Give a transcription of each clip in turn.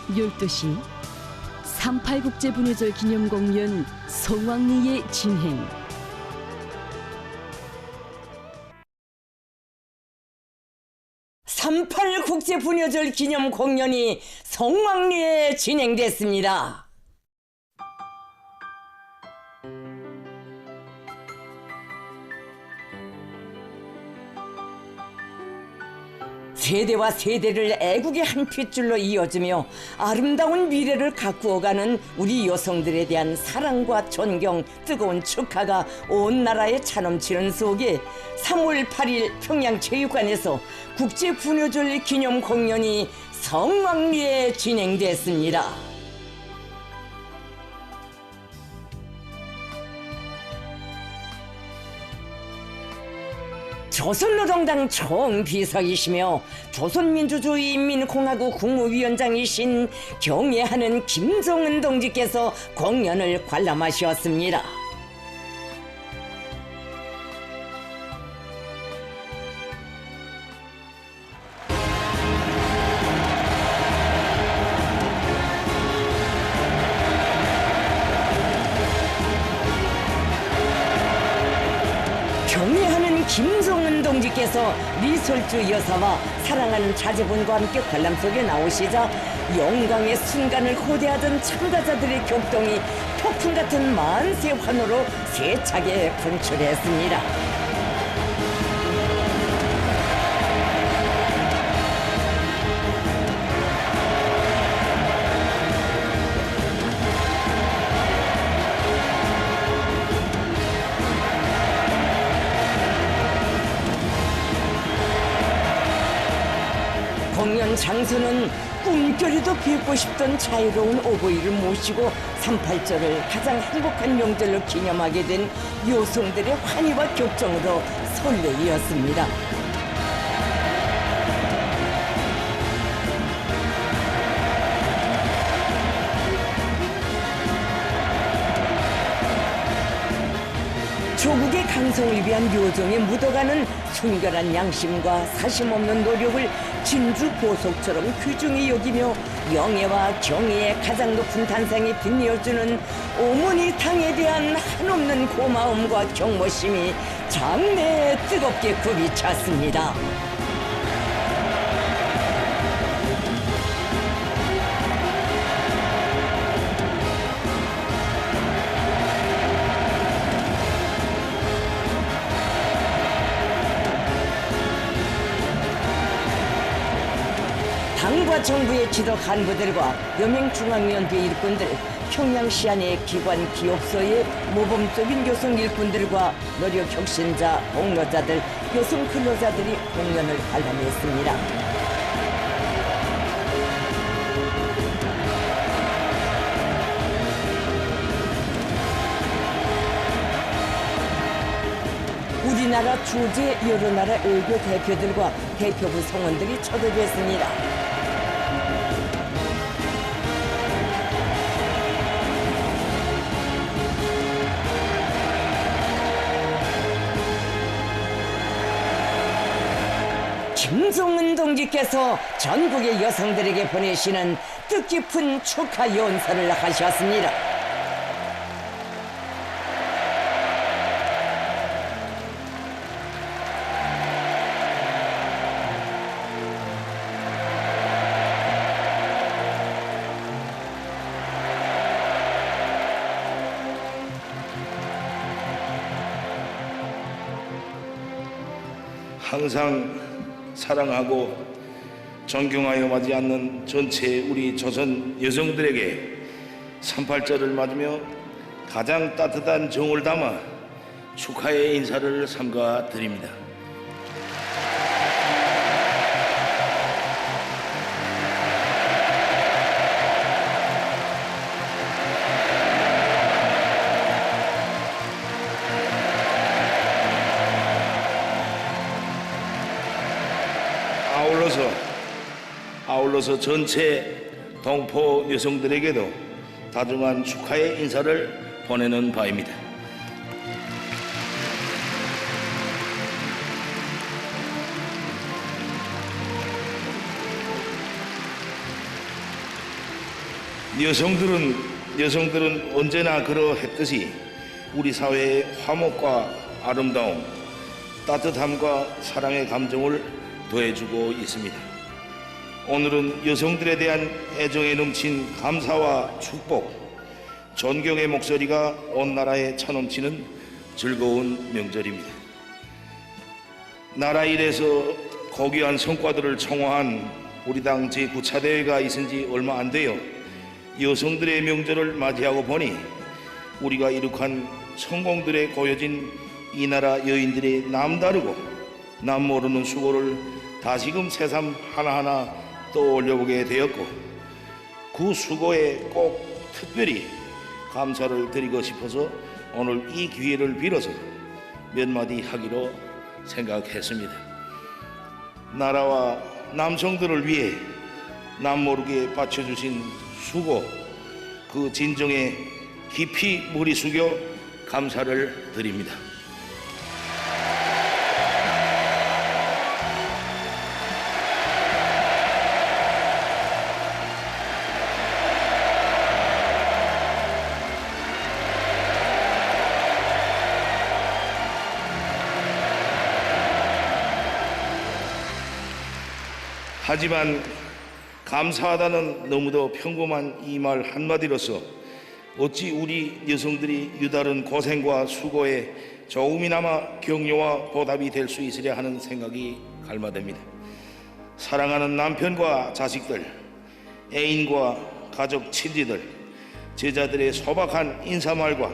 12시 38국제분유절 기념공연 성황리에 진행. (38) 국제분유절 기념 공연이 성황리에 진행됐습니다. 세대와 세대를 애국의 한 핏줄로 이어주며 아름다운 미래를 가꾸어가는 우리 여성들에 대한 사랑과 존경, 뜨거운 축하가 온 나라에 차넘치는 속에 3월 8일 평양체육관에서 국제분유절 기념 공연이 성황리에 진행됐습니다. 조선노동당 총비서이시며 조선민주주의인민공화국 국무위원장이신 경애하는 김정은 동지께서 공연을 관람하셨습니다. 경애하는 김정은 동지께서 리설주 여사와 사랑하는 자제분과 함께 관람 속에 나오시자 영광의 순간을 고대하던 참가자들의 격동이 폭풍 같은 만세 환호로 세차게 분출했습니다. 공연 장소는 꿈결에도 뵙고 싶던 자유로운 오보이를 모시고 38절을 가장 행복한 명절로 기념하게 된 여성들의 환희와 격정으로 설레이었습니다. 조국의 강성을 위한 요정에 묻어가는 순결한 양심과 사심없는 노력을 진주 보석처럼 귀중히 여기며 영예와 경애의 가장 높은 단상에 빛내어주는 어머니 당에 대한 한없는 고마움과 경모심이 장내에 뜨겁게 굽이찼습니다. 당과 정부의 지도 간부들과 여명중앙위원회 일꾼들, 평양시 안의 기관 기업소의 모범적인 여성 일꾼들과 노력 혁신자, 공로자들, 여성 근로자들이 공연을 관람했습니다. 우리나라 주재 여러 나라 외교 대표들과 대표부 성원들이 초대됐습니다. 김정은 동지께서 전국의 여성들에게 보내시는 뜻깊은 축하 연설을 하셨습니다. 항상 사랑하고 존경하여 맞지 않는 전체 우리 조선 여성들에게 38절을 맞으며 가장 따뜻한 정을 담아 축하의 인사를 삼가 드립니다. 아울러서 전체 동포 여성들에게도 다중한 축하의 인사를 보내는 바입니다. 여성들은 언제나 그러했듯이 우리 사회의 화목과 아름다움, 따뜻함과 사랑의 감정을 더해주고 있습니다. 오늘은 여성들에 대한 애정에 넘친 감사와 축복, 존경의 목소리가 온 나라에 차넘치는 즐거운 명절입니다. 나라 일에서 고귀한 성과들을 청화한 우리 당 제9차 대회가 있은 지 얼마 안 되어 여성들의 명절을 맞이하고 보니 우리가 이룩한 성공들에 고여진 이 나라 여인들의 남다르고 남모르는 수고를 다시금 새삼 하나하나 떠올려보게 되었고, 그 수고에 꼭 특별히 감사를 드리고 싶어서 오늘 이 기회를 빌어서 몇 마디 하기로 생각했습니다. 나라와 남성들을 위해 남모르게 바쳐주신 수고, 그 진정에 깊이 머리 숙여 감사를 드립니다. 하지만 감사하다는 너무도 평범한 이 말 한마디로서 어찌 우리 여성들이 유다른 고생과 수고에 조금이나마 격려와 보답이 될 수 있으랴 하는 생각이 갈마됩니다. 사랑하는 남편과 자식들, 애인과 가족 친지들, 제자들의 소박한 인사말과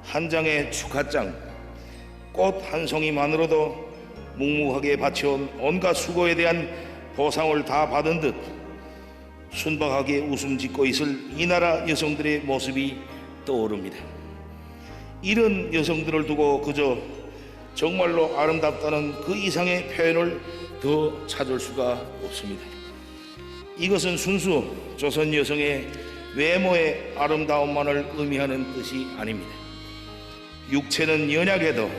한 장의 축하장, 꽃 한 송이만으로도 묵묵하게 바쳐온 온갖 수고에 대한 보상을 다 받은 듯 순박하게 웃음 짓고 있을 이 나라 여성들의 모습이 떠오릅니다. 이런 여성들을 두고 그저 정말로 아름답다는 그 이상의 표현을 더 찾을 수가 없습니다. 이것은 순수 조선 여성의 외모의 아름다움만을 의미하는 뜻이 아닙니다. 육체는 연약해도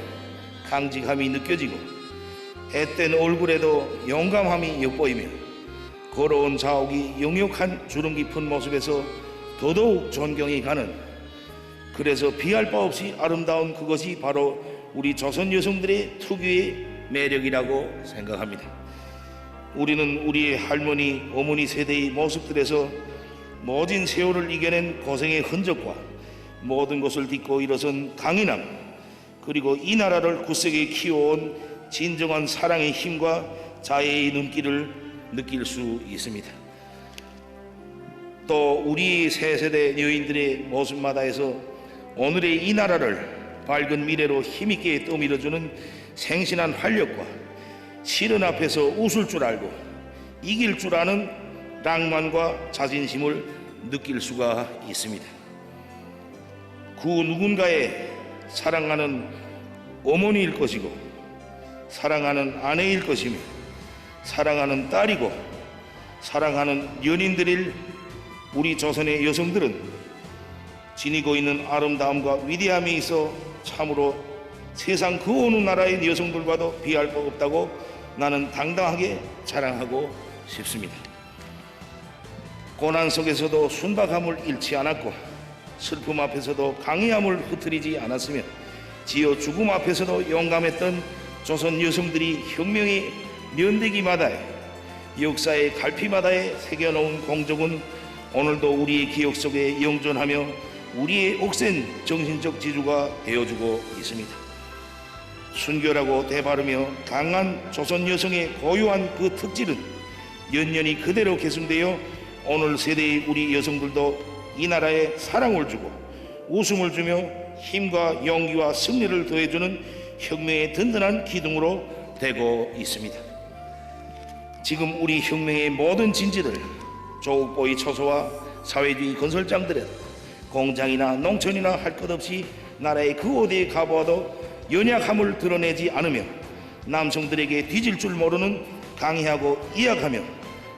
강직함이 느껴지고 앳된 얼굴에도 용감함이 엿보이며 걸어온 자옥이 영역한 주름 깊은 모습에서 더더욱 존경이 가는, 그래서 비할 바 없이 아름다운 그것이 바로 우리 조선 여성들의 특유의 매력이라고 생각합니다. 우리는 우리의 할머니, 어머니 세대의 모습들에서 모진 세월을 이겨낸 고생의 흔적과 모든 것을 딛고 일어선 강인함, 그리고 이 나라를 굳세게 키워온 진정한 사랑의 힘과 자애의 눈길을 느낄 수 있습니다. 또 우리 새 세대 여인들의 모습마다에서 오늘의 이 나라를 밝은 미래로 힘있게 떠밀어주는 생신한 활력과 시련 앞에서 웃을 줄 알고 이길 줄 아는 낭만과 자신심을 느낄 수가 있습니다. 그 누군가의 사랑하는 어머니일 것이고, 사랑하는 아내일 것이며, 사랑하는 딸이고, 사랑하는 연인들일 우리 조선의 여성들은 지니고 있는 아름다움과 위대함이 있어 참으로 세상 그 어느 나라의 여성들과도 비할 바 없다고 나는 당당하게 자랑하고 싶습니다. 고난 속에서도 순박함을 잃지 않았고, 슬픔 앞에서도 강인함을 흐트리지 않았으며, 지어 죽음 앞에서도 용감했던 조선 여성들이 혁명의 면대기마다에, 역사의 갈피마다에 새겨놓은 공적은 오늘도 우리의 기억 속에 영존하며 우리의 억센 정신적 지주가 되어주고 있습니다. 순결하고 대바르며 강한 조선 여성의 고유한 그 특질은 연연히 그대로 계승되어 오늘 세대의 우리 여성들도 이 나라에 사랑을 주고 웃음을 주며 힘과 용기와 승리를 더해주는 혁명의 든든한 기둥으로 되고 있습니다. 지금 우리 혁명의 모든 진지들, 조국보위 초소와 사회주의 건설장들은 공장이나 농촌이나 할 것 없이 나라의 그 어디에 가보아도 연약함을 드러내지 않으며 남성들에게 뒤질 줄 모르는 강의하고 이약하며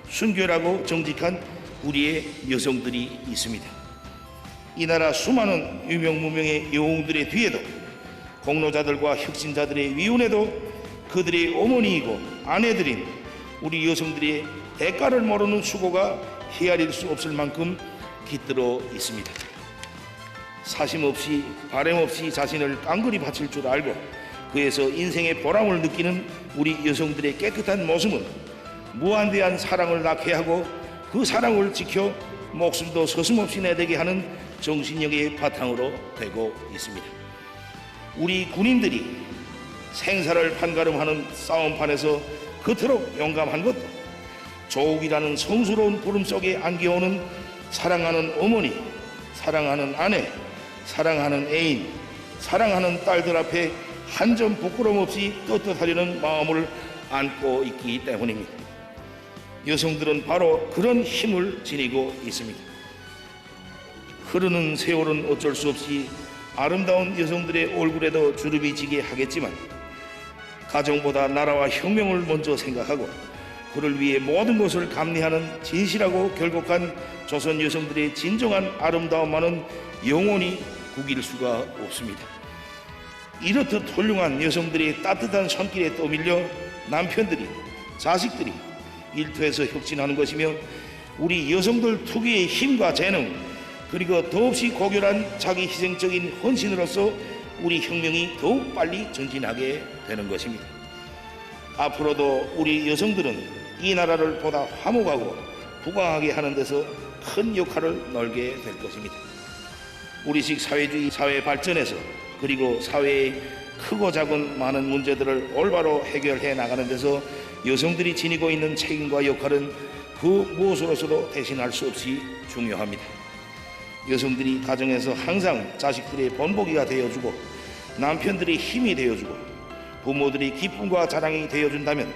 순결하고 정직한 우리의 여성들이 있습니다. 이 나라 수많은 유명무명의 영웅들의 뒤에도 공로자들과 혁신자들의 위운에도 그들의 어머니이고 아내들인 우리 여성들의 대가를 모르는 수고가 헤아릴 수 없을 만큼 깃들어 있습니다. 사심 없이 바램 없이 자신을 깡그리 바칠 줄 알고 그에서 인생의 보람을 느끼는 우리 여성들의 깨끗한 모습은 무한대한 사랑을 낳게 하고 그 사랑을 지켜 목숨도 서슴없이 내되게 하는 정신력의 바탕으로 되고 있습니다. 우리 군인들이 생사를 판가름하는 싸움판에서 그토록 용감한 것도 조국이라는 성스러운 구름 속에 안겨오는 사랑하는 어머니, 사랑하는 아내, 사랑하는 애인, 사랑하는 딸들 앞에 한 점 부끄럼 없이 떳떳하려는 마음을 안고 있기 때문입니다. 여성들은 바로 그런 힘을 지니고 있습니다. 흐르는 세월은 어쩔 수 없이 아름다운 여성들의 얼굴에도 주름이 지게 하겠지만 가정보다 나라와 혁명을 먼저 생각하고 그를 위해 모든 것을 감내하는 진실하고 결국한 조선 여성들의 진정한 아름다움만은 영원히 구길 수가 없습니다. 이렇듯 훌륭한 여성들의 따뜻한 손길에 떠밀려 남편들이, 자식들이 일터에서 혁신하는 것이며 우리 여성들 특유의 힘과 재능 그리고 더없이 고결한 자기 희생적인 헌신으로서 우리 혁명이 더욱 빨리 전진하게 되는 것입니다. 앞으로도 우리 여성들은 이 나라를 보다 화목하고 부강하게 하는 데서 큰 역할을 놀게 될 것입니다. 우리식 사회주의 사회 발전에서 그리고 사회의 크고 작은 많은 문제들을 올바로 해결해 나가는 데서 여성들이 지니고 있는 책임과 역할은 그 무엇으로서도 대신할 수 없이 중요합니다. 여성들이 가정에서 항상 자식들의 본보기가 되어주고 남편들의 힘이 되어주고 부모들이 기쁨과 자랑이 되어준다면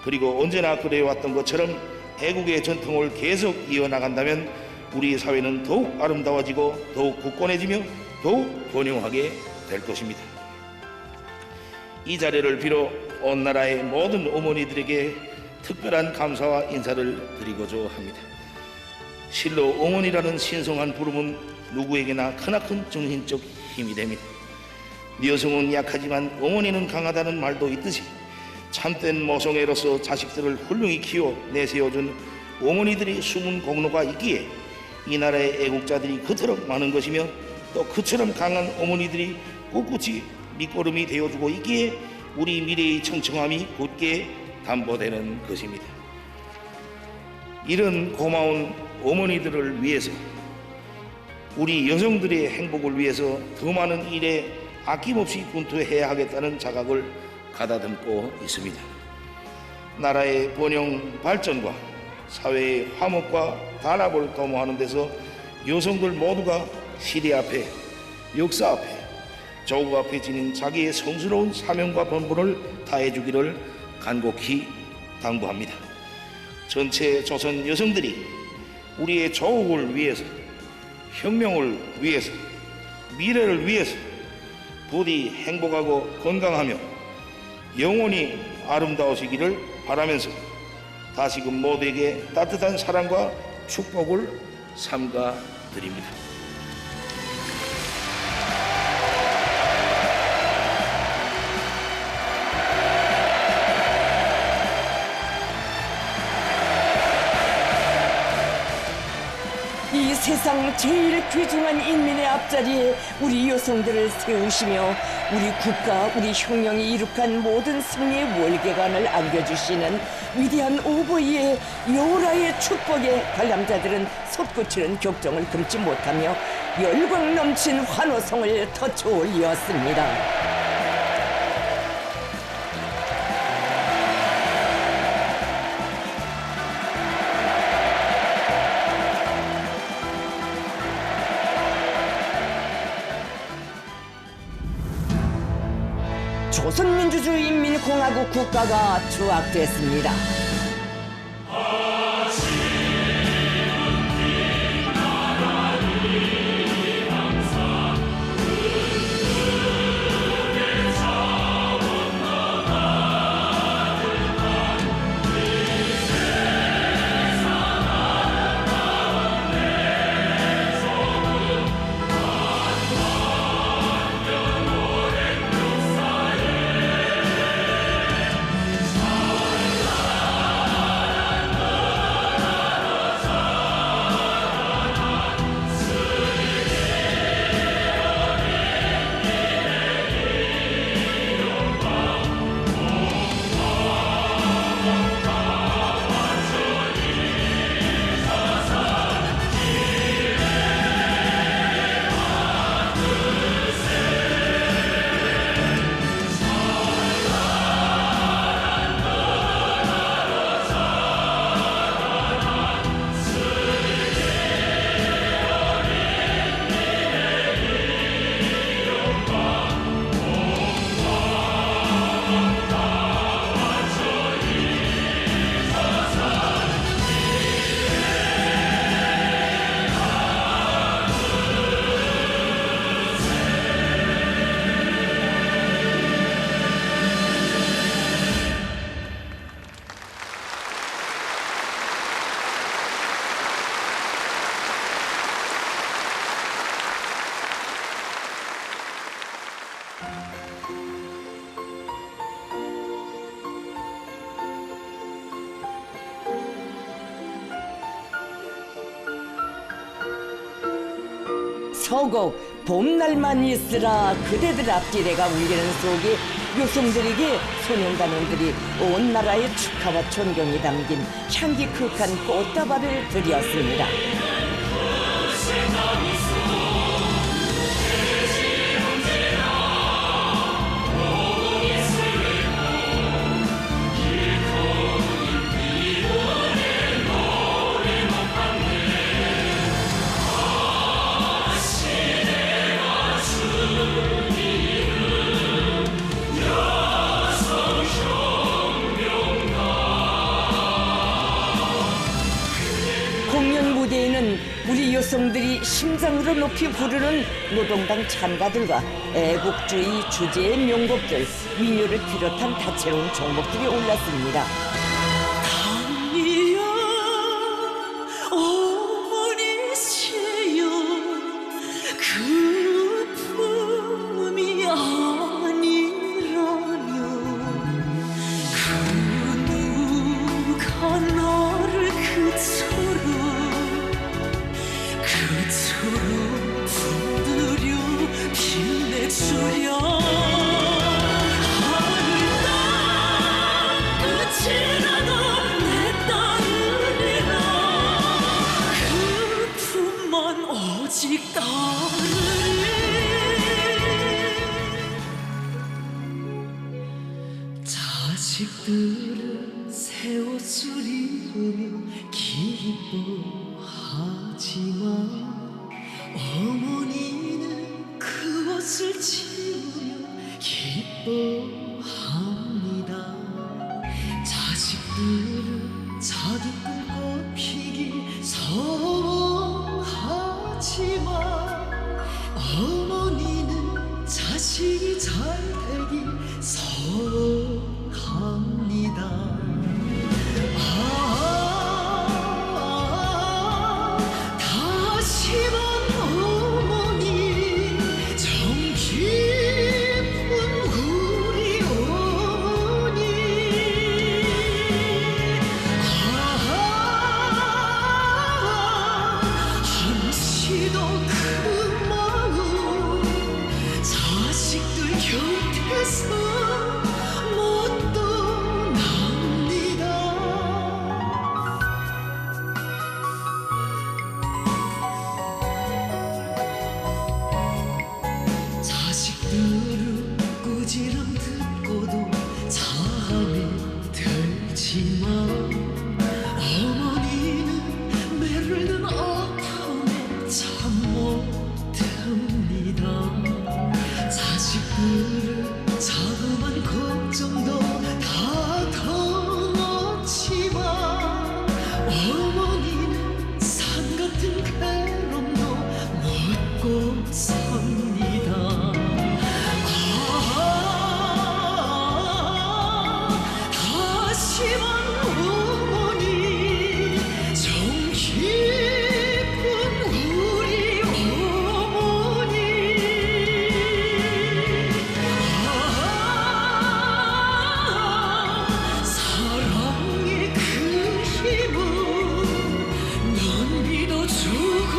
그리고 언제나 그래왔던 것처럼 애국의 전통을 계속 이어나간다면 우리 사회는 더욱 아름다워지고 더욱 굳건해지며 더욱 번영하게 될 것입니다. 이 자리를 빌어 온 나라의 모든 어머니들에게 특별한 감사와 인사를 드리고자 합니다. 실로 어머니라는 신성한 부름은 누구에게나 크나큰 정신적 힘이 됩니다. 여성은 약하지만 어머니는 강하다는 말도 있듯이 참된 모성애로서 자식들을 훌륭히 키워 내세워준 어머니들이 숨은 공로가 있기에 이 나라의 애국자들이 그토록 많은 것이며 또 그처럼 강한 어머니들이 꿋꿋이 밑거름이 되어주고 있기에 우리 미래의 청청함이 굳게 담보되는 것입니다. 이런 고마운 어머니들을 위해서 우리 여성들의 행복을 위해서 더 많은 일에 아낌없이 분투해야 하겠다는 자각을 가다듬고 있습니다. 나라의 번영 발전과 사회의 화목과 단합을 도모하는 데서 여성들 모두가 시대 앞에 역사 앞에 조국 앞에 지닌 자기의 성스러운 사명과 본분을 다해주기를 간곡히 당부합니다. 전체 조선 여성들이 우리의 조국을 위해서 혁명을 위해서 미래를 위해서 부디 행복하고 건강하며 영원히 아름다우시기를 바라면서 다시금 모두에게 따뜻한 사랑과 축복을 삼가 드립니다. 이 세상 제일 귀중한 인민의 앞자리에 우리 여성들을 세우시며 우리 국가, 우리 혁명이 이룩한 모든 승리의 월계관을 안겨주시는 위대한 오버이의 여호라의 축복에 관람자들은 솟구치는 격정을 금치 못하며 열광 넘친 환호성을 터쳐 올렸습니다. 조선민주주의인민공화국 국가가 추악됐습니다. 서곡 봄날만 있으라 그대들 앞길에가 울리는 속에 요성들에게 소년단원들이 온 나라의 축하와 존경이 담긴 향기 크한 꽃다발을 드렸습니다. 공연 무대에는 우리 여성들이 심장으로 높이 부르는 노동당 찬가들과 애국주의 주제의 명곡들, 민요를 비롯한 다채로운 종목들이 올랐습니다. 당이여 어머니세요 그 품이 아니라면 그 누가 나를 그처럼 품들여 빛내주랴 하늘 땅 끝이라도 내 따르리라 그 품만 오직 따르리 자식들은 새 옷을 입으며 기뻐하지만 어머니는 그 옷을 지우며 기뻐합니다. 자식들은 자기 꿈꿔 피기 서하지만 어머니는 자식이 잘 되기 서합니다. 다시만 어머니 정 깊은 우리 어머니 한시도 그 마음 자식들 곁에서 못 떠납니다. 자식들은 꾸지람 듣고도 잠이 들지만 어머니는 메르는 아픔에 잠 못 듭니다. 자식들은 자그만 걱정도 다 덜었지만 어머니는 산 같은 괴로움도 묻고 삽니다. 다시만 어머니 정 깊은 우리 어머니 사랑의 그 힘은 넌 믿어주고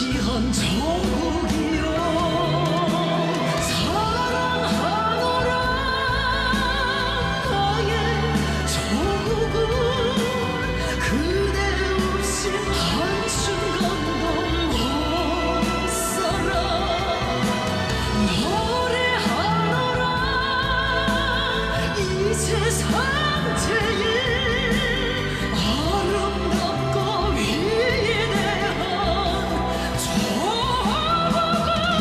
귀한 정국이여 사랑하노라 나의 조국은 그대 없인 한순간도 못 살아 노래하노라 이 세상 제일 아름답고 위대한 조국을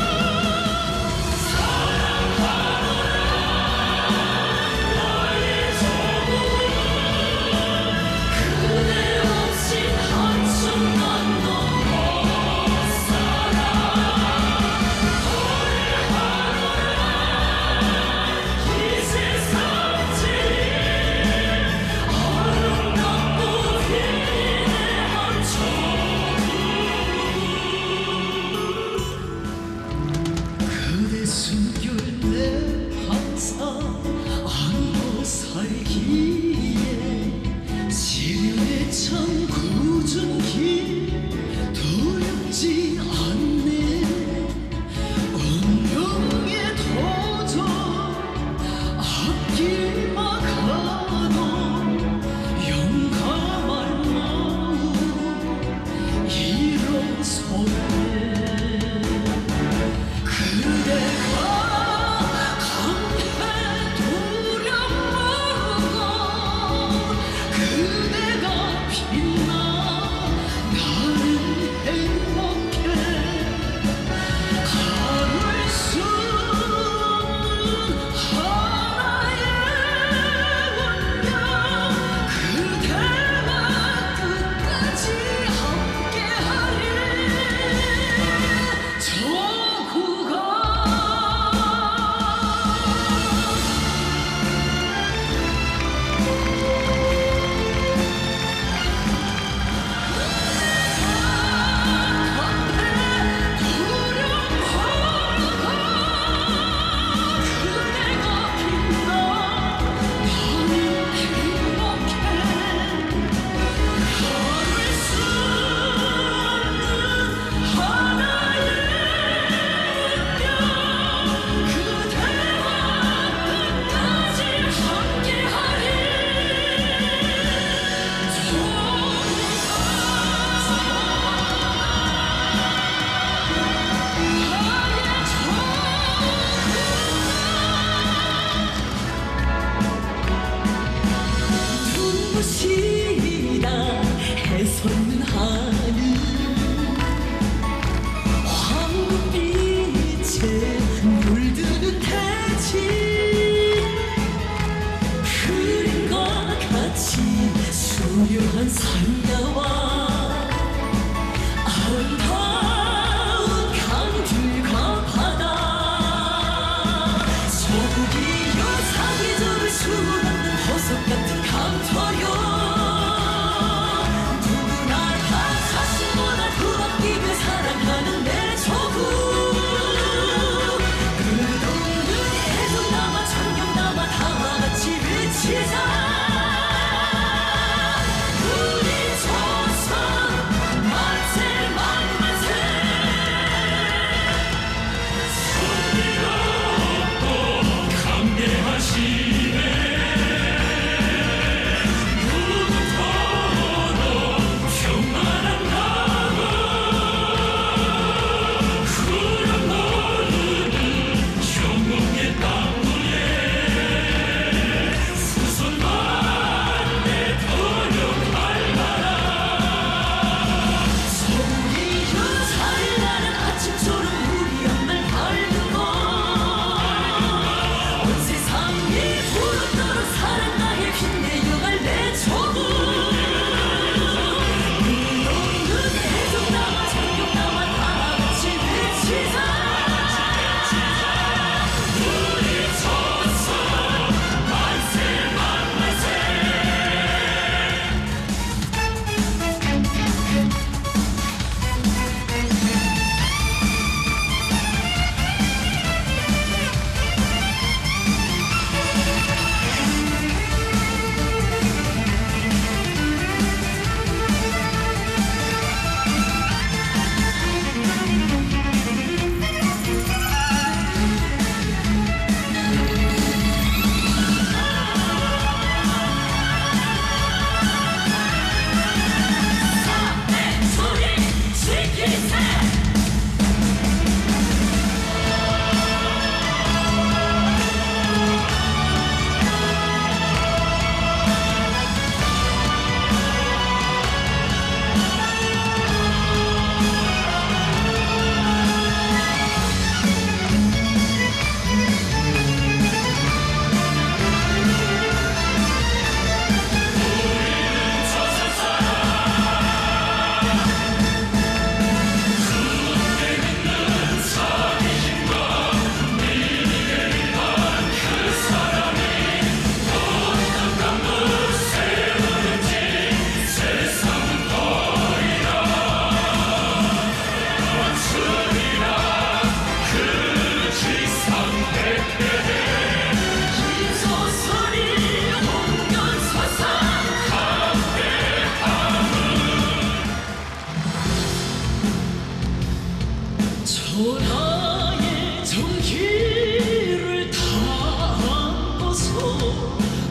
천하의 정기를 담고서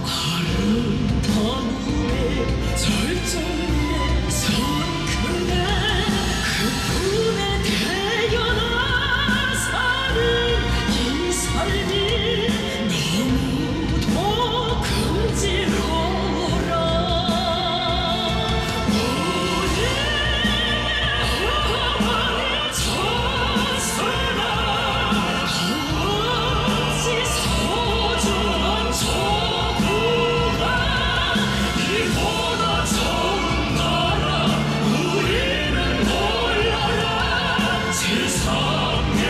아름다움의 절정에 선 그대 그 품에 태어나 사는 이 삶이 너무도 금지러워라. 우리 어머니 저서라 어찌 소중한 조국아 이보다 좋은 나라 우리는 몰라라. 세상의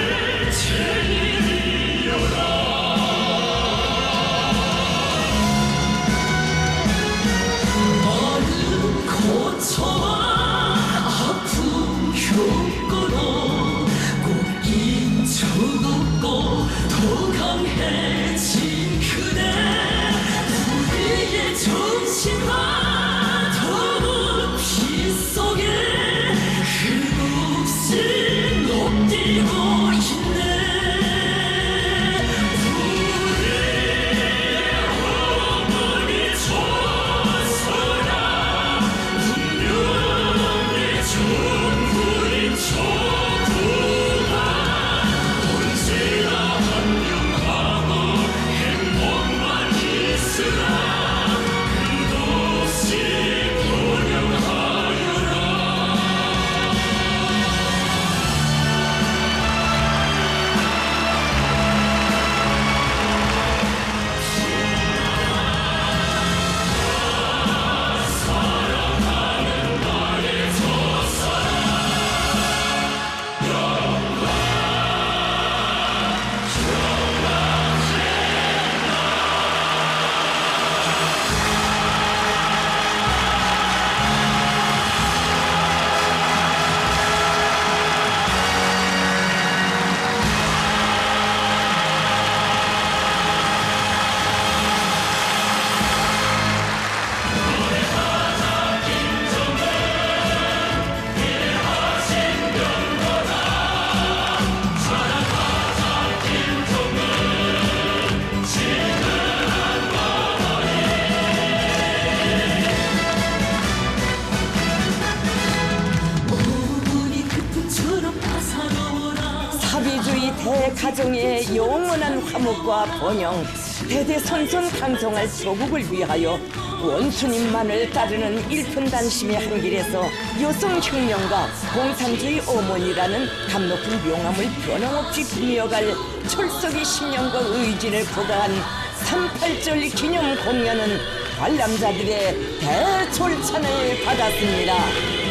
제일이여라. 많은 고초와 아픔 겪고도 꼭 인쳐놓고 더 강해진 그대 우리의 정신과 더운 피 속에 끝없이 녹디고 있네. 우리 어머니 저서라 운명의 정부인 조국아 언제나 한명하고 행복만 있으라. 끝없이 번영하여라. 어머니 그 품처럼 따사로워라. 사비주의 대가정의 영원한 화목과 번영, 대대손손 강성할 조국을 위하여 원수님만을 따르는 일편단심의 한길에서 여성혁명과 공산주의 어머니라는 감 높은 명함을 변함없이 부미어갈 철석의 신념과 의지를 부과한 38절 기념 공연은 관람자들의 대졸찬을 받았습니다.